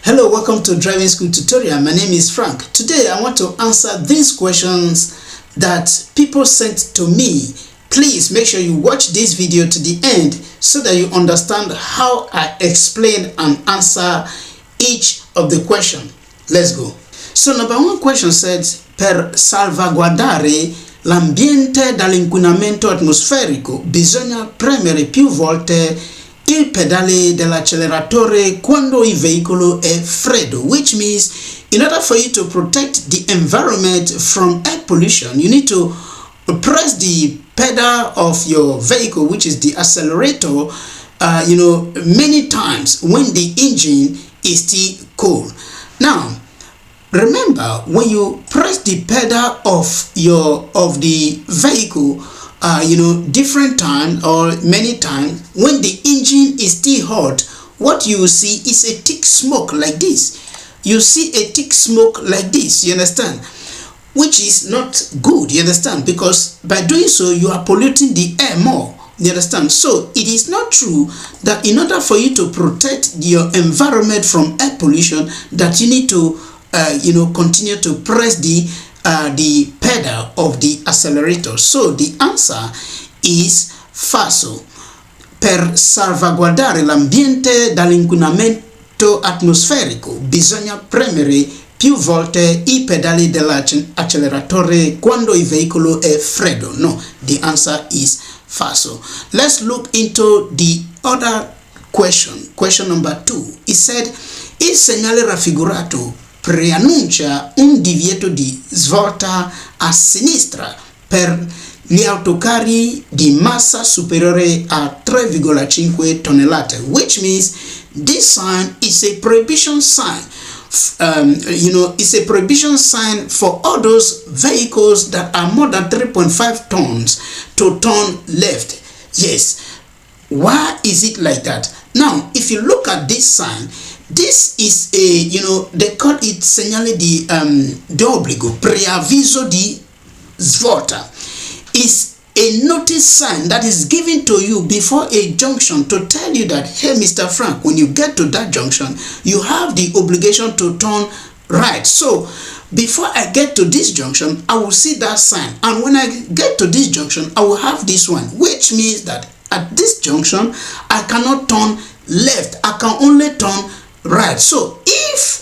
Hello, welcome to Driving School Tutorial. My name is Frank. Today I want to answer these questions that people sent to me. Please make sure you watch this video to the end so that you understand how I explain and answer each of the question. Let's go. So number one question says, per salvaguardare l'ambiente dall'inquinamento atmosferico bisogna premere più volte il pedale dell'acceleratore quando il veicolo è freddo, which means in order for you to protect the environment from air pollution, you need to press the pedal of your vehicle, which is the accelerator, many times when the engine is still cold. Now, remember, when you press the pedal of the vehicle, different times or many times, when the engine is still hot, what you will see is a thick smoke like this. You see a thick smoke like this, you understand, which is not good, you understand, because by doing so you are polluting the air more, you understand. So it is not true that in order for you to protect your environment from air pollution that you need to continue to press the pedal of the accelerator. So the answer is falso. Per salvaguardare l'ambiente dall'inquinamento atmosferico bisogna premere più volte i pedali dell'acceleratore quando il veicolo è freddo. No, the answer is falso. Let's look into the other question. Question number 2. It said, il segnale raffigurato preannuncia un divieto di svolta a sinistra per gli autocarri di massa superiore a 3,5 tonnellate, which means this sign is a prohibition sign. It's a prohibition sign for all those vehicles that are more than 3.5 tons to turn left. Yes. Why is it like that? Now, if you look at this sign, this is a, they call it segnale di obbligo, preavviso di svolta. It's a notice sign that is given to you before a junction to tell you that, hey, Mr. Frank, when you get to that junction, you have the obligation to turn right. So before I get to this junction, I will see that sign. And when I get to this junction, I will have this one, which means that at this junction, I cannot turn left. I can only turn right. So if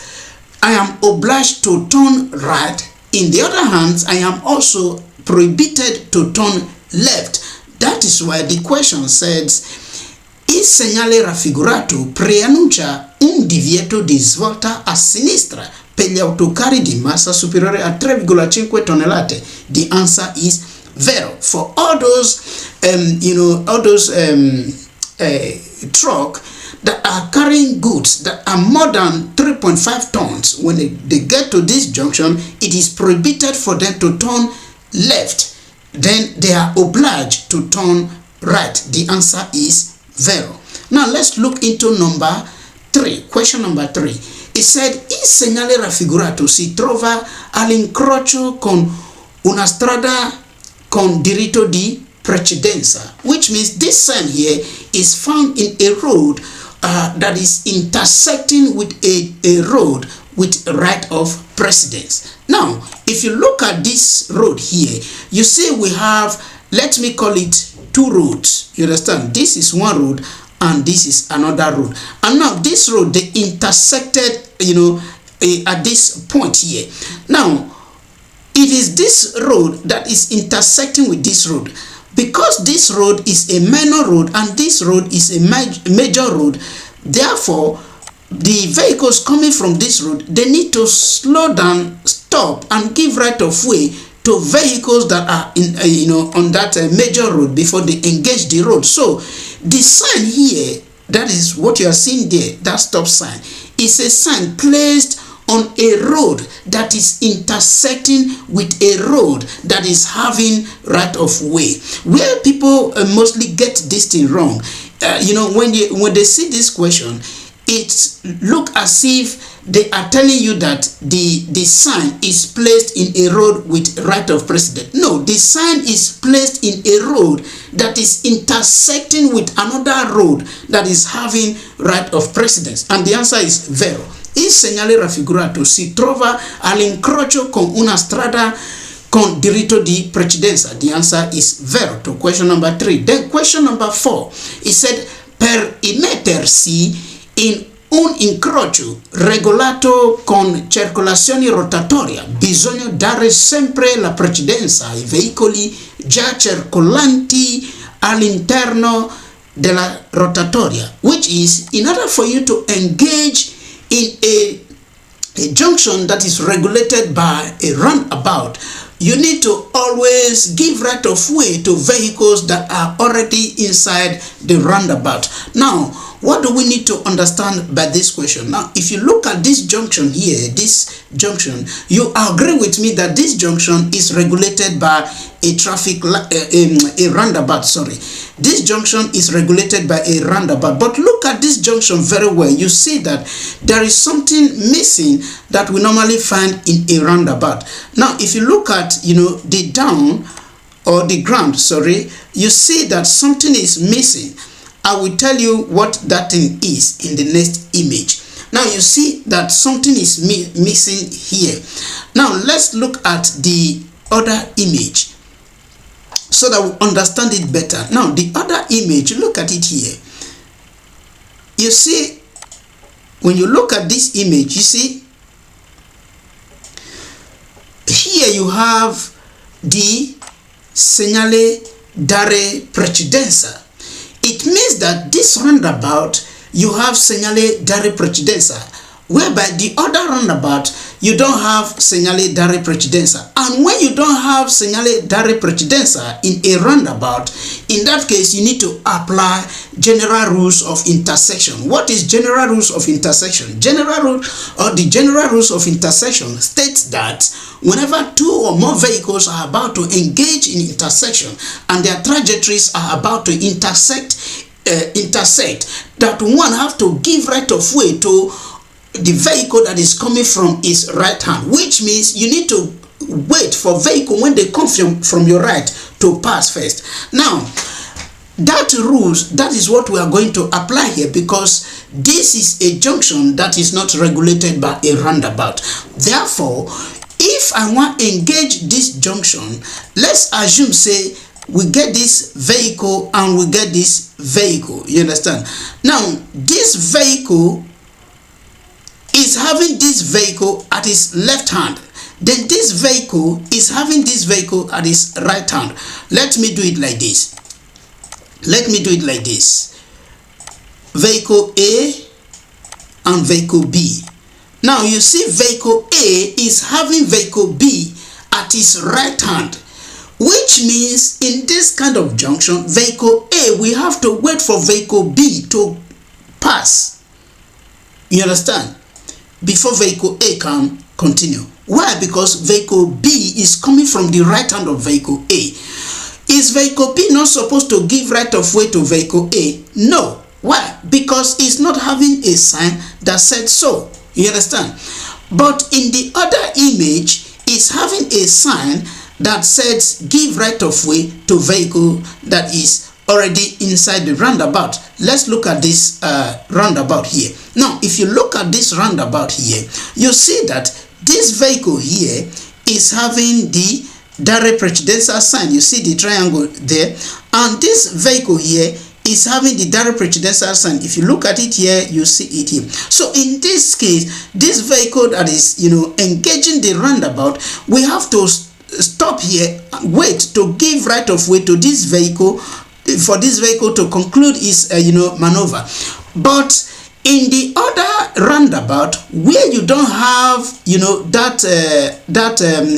I am obliged to turn right, in the other hand, I am also prohibited to turn left. That is why the question says, il segnale raffigurato preannuncia un divieto di svolta a sinistra per gli autocarri di massa superiore a 3,5 tonnellate. The answer is vero. For all those truck that are carrying goods that are more than 3.5 tons, when they get to this junction, it is prohibited for them to turn left. Then they are obliged to turn right. The answer is vero. Now let's look into number 3. Question number 3. It said, il segnale raffigurato si trova all'incrocio con una strada con diritto di precedenza, which means this sign here is found in a road that is intersecting with a road with right of precedence. Now, if you look at this road here, you see we have, let me call it two roads. You understand? This is one road and this is another road. And now this road, they intersected, at this point here. Now, it is this road that is intersecting with this road. Because this road is a minor road and this road is a major road, therefore, the vehicles coming from this road, they need to slow down, stop, and give right of way to vehicles that are on that major road before they engage the road. So the sign here, that is what you are seeing there, that stop sign, is a sign placed on a road that is intersecting with a road that is having right of way. Where people mostly get this thing wrong, when they see this question, it look as if they are telling you that the sign is placed in a road with right of precedence. No, the sign is placed in a road that is intersecting with another road that is having right of precedence. And the answer is vero. Il segnale raffigurato si trova all'incrocio con una strada con diritto di precedenza. The answer is vero to question number 3. Then question number 4, it said per immettersi in un incrocio regolato con circolazione rotatoria bisogna dare sempre la precedenza ai veicoli già circolanti all'interno della rotatoria, which is, in order for you to engage in a junction that is regulated by a roundabout, you need to always give right of way to vehicles that are already inside the roundabout. Now, what do we need to understand by this question? Now, if you look at this junction here, this junction, you agree with me that this junction is regulated by a a roundabout, sorry. This junction is regulated by a roundabout. But look at this junction very well. You see that there is something missing that we normally find in a roundabout. Now, if you look at, the down or the ground, sorry, you see that something is missing. I will tell you what that thing is in the next image. Now you see that something is missing here. Now let's look at the other image so that we understand it better. Now the other image, look at it here. You see, when you look at this image, you see here you have the segnale dare precedenza. It means that this roundabout, you have segnale dare precedenza, whereby the other roundabout, you don't have segnale dare precedenza. And when you don't have segnale dare precedenza in a roundabout, in that case, you need to apply general rules of intersection. What is general rules of intersection? The general rules of intersection states that whenever two or more vehicles are about to engage in intersection and their trajectories are about to intersect, that one have to give right of way to the vehicle that is coming from his right hand, which means you need to wait for vehicle when they come from your right to pass first. Now, that rules, that is what we are going to apply here, because this is a junction that is not regulated by a roundabout. Therefore, if I want to engage this junction, let's assume, say, we get this vehicle and we get this vehicle. You understand? Now, this vehicle is having this vehicle at its left hand. Then this vehicle is having this vehicle at its right hand. Let me do it like this. Let me do it like this. Vehicle A and vehicle B. Now you see vehicle A is having vehicle B at its right hand, which means in this kind of junction, vehicle A, we have to wait for vehicle B to pass. You understand? Before vehicle A can continue. Why? Because vehicle B is coming from the right hand of vehicle A. Is vehicle B not supposed to give right of way to vehicle A? No. Why? Because it's not having a sign that said so. You understand? But in the other image, it's having a sign that says give right of way to vehicle that is already inside the roundabout. Let's look at this roundabout here. Now, if you look at this roundabout here, you see that this vehicle here is having the dare precedenza sign. You see the triangle there, and this vehicle here is having the dare precedenza sign. If you look at it here, you see it here. So in this case, this vehicle that is engaging the roundabout, we have to stop here, wait to give right of way to this vehicle, for this vehicle to conclude its maneuver. But in the other roundabout, where you don't have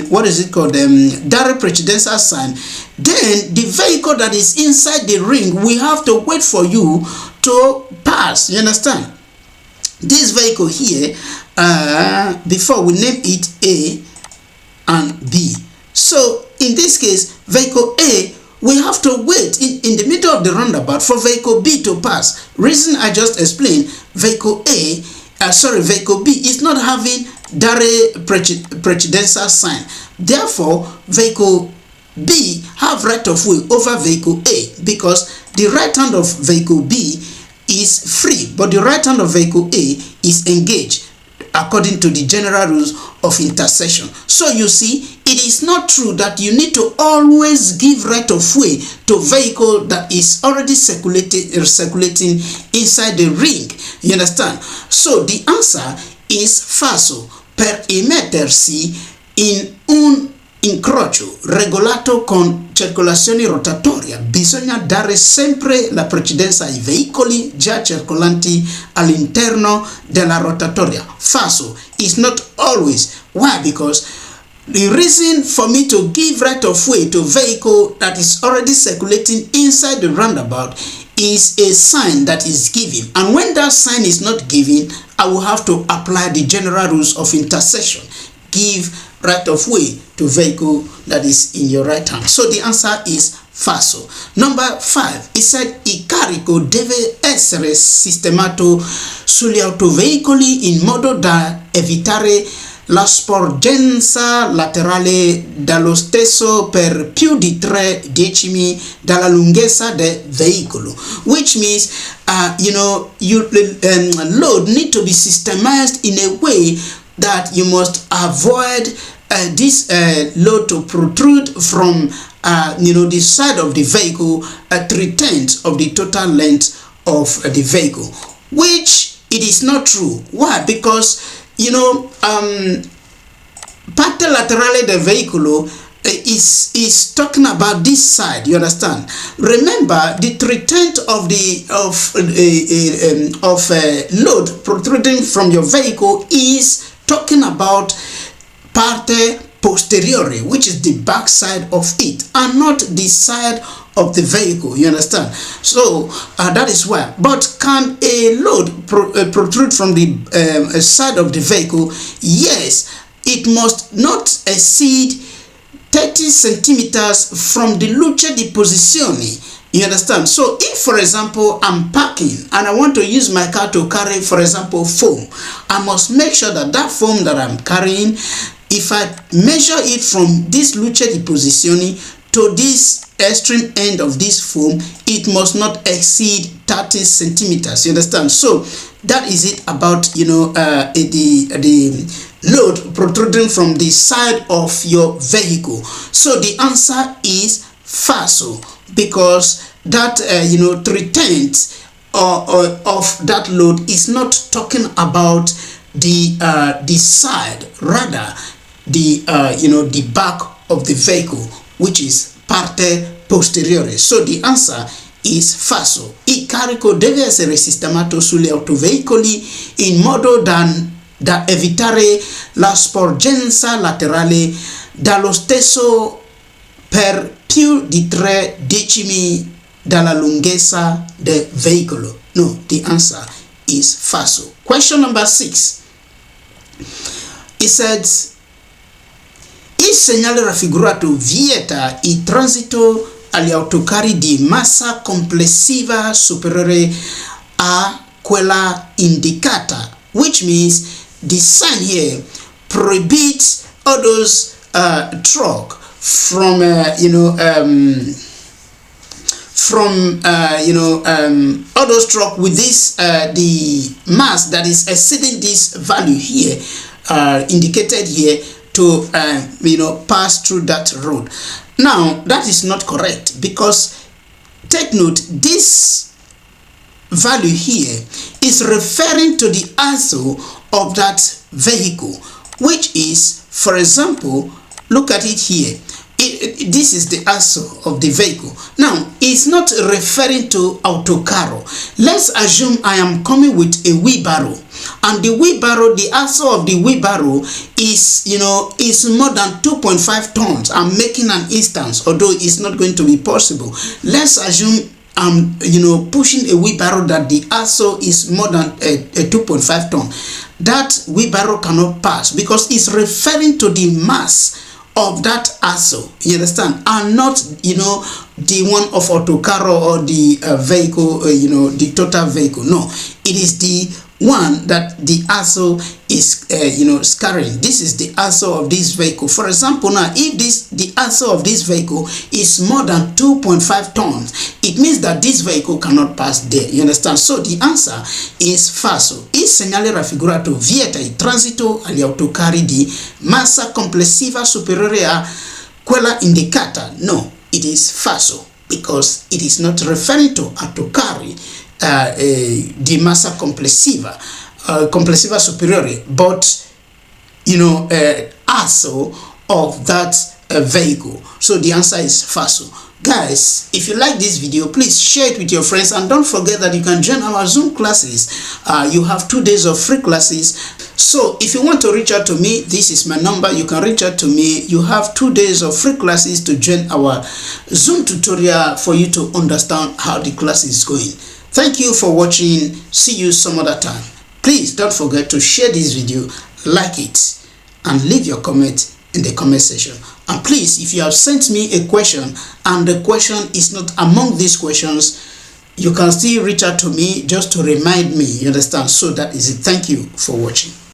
what is it called, dare precedenza sign, then the vehicle that is inside the ring, we have to wait for you to pass. You understand? This vehicle here, before we name it A and B. So in this case, vehicle A, we have to wait in the middle of the roundabout for vehicle B to pass. Reason I just explained, vehicle vehicle B is not having dare precedenza sign. Therefore, vehicle B have right of way over vehicle A, because the right hand of vehicle B is free, but the right hand of vehicle A is engaged. according to the general rules of intersection. So you see, it is not true that you need to always give right of way to vehicle that is already circulating inside the ring. You understand? So the answer is falso. Per immettersi in un incrocio regolato con circolazione rotatoria bisogna dare sempre la precedenza ai veicoli già circolanti all'interno della rotatoria. Falso. Is not always. Why? Because the reason for me to give right of way to vehicle that is already circulating inside the roundabout is a sign that is given, and when that sign is not given, I will have to apply the general rules of intersection. Give right of way to vehicle that is in your right hand. So the answer is falso. Number 5, it said il carico deve essere sistemato sugli autoveicoli in modo da evitare la sporgenza laterale dallo stesso per più di 3 decimi dalla lunghezza del veicolo, which means load need to be systemized in a way that you must avoid this load to protrude from the side of the vehicle 3/10 of the total length of the vehicle, which it is not true. Why? Because parte laterale del veicolo is talking about this side. You understand? Remember, the 3/10 of load protruding from your vehicle is talking about parte posteriore, which is the back side of it, and not the side of the vehicle. You understand? So that is why. But can a load protrude from the side of the vehicle? Yes, it must not exceed 30 centimeters from the luce di posizione. You understand? So if, for example, I'm parking and I want to use my car to carry, for example, foam, I must make sure that that foam that I'm carrying, if I measure it from this luce di posizione to this extreme end of this foam, it must not exceed 30 centimeters. You understand? So that is it about the load protruding from the side of your vehicle. So the answer is falso, because that 3/10 of that load is not talking about the side, rather the the back of the vehicle, which is parte posteriore. So the answer is falso. Il carico deve essere sistemato sugli autoveicoli in modo da evitare la sporgenza laterale dallo stesso per più di 3 decimi dalla lunghezza del veicolo. No, the answer is falso. Question number 6. It says il segnale raffigurato vieta il transito agli autocarri di massa complessiva superiore a quella indicata, which means the sign here prohibits all those truck from all those truck with this the mass that is exceeding this value here indicated here to pass through that road. Now that is not correct, because take note, this value here is referring to the axle of that vehicle, which is, for example, look at it here. This is the axle of the vehicle. Now, it's not referring to autocarro. Let's assume I am coming with a wheelbarrow, and the wheelbarrow, the axle of the wheelbarrow is more than 2.5 tons. I'm making an instance, although it's not going to be possible. Let's assume I'm pushing a wheelbarrow that the axle is more than a 2.5 ton. That wheelbarrow cannot pass, because it's referring to the mass of that axle, you understand, and not the one of autocarro or the vehicle, the total vehicle. No, it is the one that the axle is carrying. This is the axle of this vehicle. For example, now if the axle of this vehicle is more than 2.5 tons, it means that this vehicle cannot pass there. You understand? So the answer is falso. Il segnale raffigurato vieta il transito agli autocarri di massa complessiva superiore a quella indicata. No, it is falso, because it is not referring to autocarri di massa complessiva, complessiva superiore, but axle of that vehicle. So the answer is falso. Guys, if you like this video, please share it with your friends, and don't forget that you can join our Zoom classes. You have 2 days of free classes. So if you want to reach out to me, this is my number. You can reach out to me. You have 2 days of free classes to join our Zoom tutorial for you to understand how the class is going. Thank you for watching. See you some other time. Please don't forget to share this video, like it, and leave your comment in the comment section. And please, if you have sent me a question and the question is not among these questions, you can still reach out to me just to remind me. You understand? So that is it. Thank you for watching.